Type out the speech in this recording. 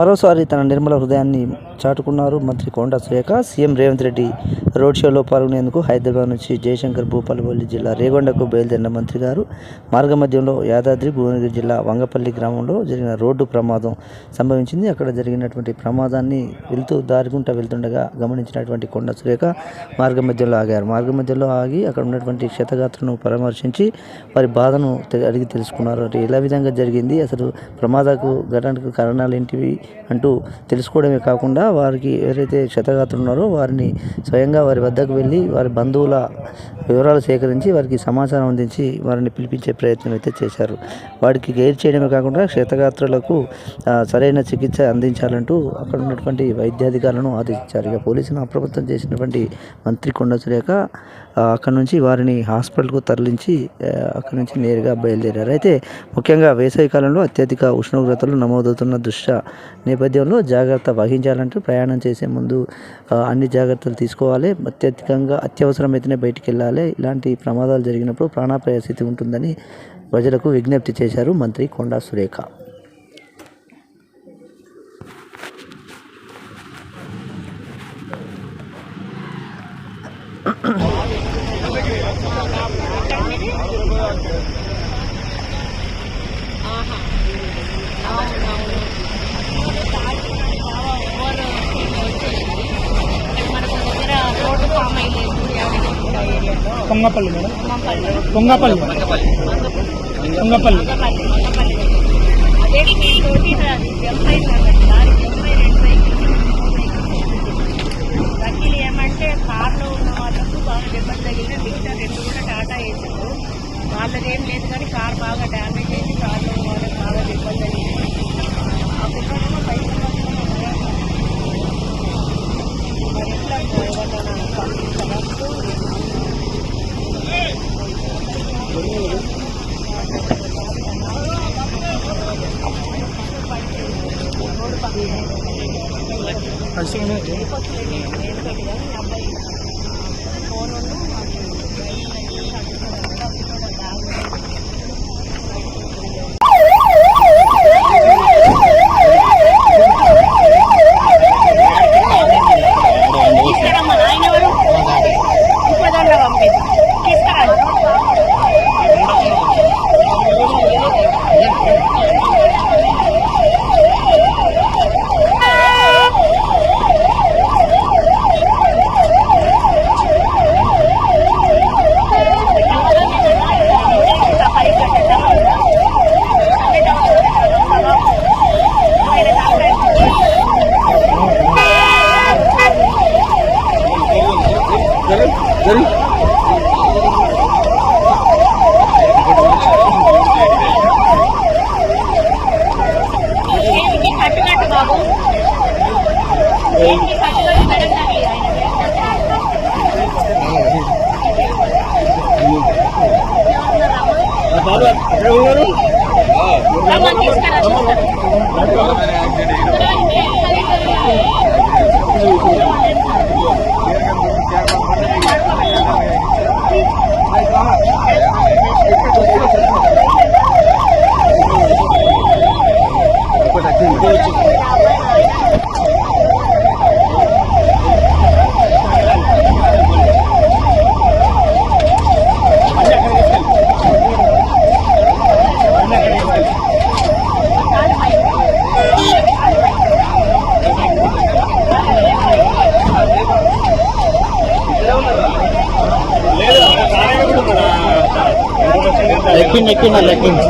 మరోసారి తన నిర్మల హృదయాన్ని చాటుకున్నారు మంత్రి కొండా సురేఖ. సీఎం రేవంత్ రెడ్డి రోడ్ షోలో పాల్గొనేందుకు హైదరాబాద్ నుంచి జయశంకర్ భూపాలపల్లి జిల్లా రేగొండకు బయలుదేరిన మంత్రి గారు మార్గమధ్యంలో యాదాద్రి భువనగిరి జిల్లా వంగపల్లి గ్రామంలో జరిగిన రోడ్డు ప్రమాదం సంభవించింది. అక్కడ జరిగినటువంటి ప్రమాదాన్ని దారిగుంట వెళ్తుండగా గమనించినటువంటి కొండా సురేఖ మార్గమధ్యంలో ఆగారు. మార్గమధ్యంలో ఆగి అక్కడ ఉన్నటువంటి క్షతగాత్రులను పరామర్శించి వారి బాధను అడిగి తెలుసుకున్నారు. ఎలా విధంగా జరిగింది, అసలు ప్రమాదకు ఘటనకు కారణాలు ఏంటివి అంటూ తెలుసుకోవడమే కాకుండా వారికి ఎవరైతే క్షతగాత్రులు ఉన్నారో వారిని స్వయంగా వారి వద్దకు వెళ్ళి వారి బంధువుల వివరాలు సేకరించి వారికి సమాచారం అందించి వారిని పిలిపించే ప్రయత్నం అయితే చేశారు. వారికి గైడ్ చేయడమే కాకుండా క్షతగాత్రులకు సరైన చికిత్స అందించాలంటూ అక్కడ ఉన్నటువంటి వైద్యాధికారులను ఆదేశించారు. ఇక పోలీసులను అప్రమత్తం చేసినటువంటి మంత్రి కొండా సురేఖ అక్కడ నుంచి వారిని హాస్పిటల్కు తరలించి అక్కడి నుంచి నేరుగా బయలుదేరారు. అయితే ముఖ్యంగా వేసవి కాలంలో అత్యధిక ఉష్ణోగ్రతలు నమోదవుతున్న దృష్ట్యా నేపథ్యంలో జాగ్రత్త వహించాలంటూ ప్రయాణం చేసే ముందు అన్ని జాగ్రత్తలు తీసుకోవాలి. అత్యవసరమైతేనే బయటికి వెళ్ళాలి. ఇలాంటి ప్రమాదాలు జరిగినప్పుడు ప్రాణాపాయ స్థితి ఉంటుందని ప్రజలకు విజ్ఞప్తి చేశారు మంత్రి కొండా సురేఖ. పొంగపల్లి మేడం, పొంగపల్లి వకీలు ఏమంటే కార్లో ఉన్న వాళ్ళకు బాగా దెబ్బలు తగిలిన మిగతా రెండు కూడా టాటా వేసారు. వాళ్ళదేం లేదు కానీ కార్ బాగా డ్యామేజ్ అయింది. కార్లో ఉన్న వాళ్ళకి బాగా దెబ్బలు తగిలింది. ఆ పిల్లలేమో పైసలు మరి ఎట్లా ఎక్కింది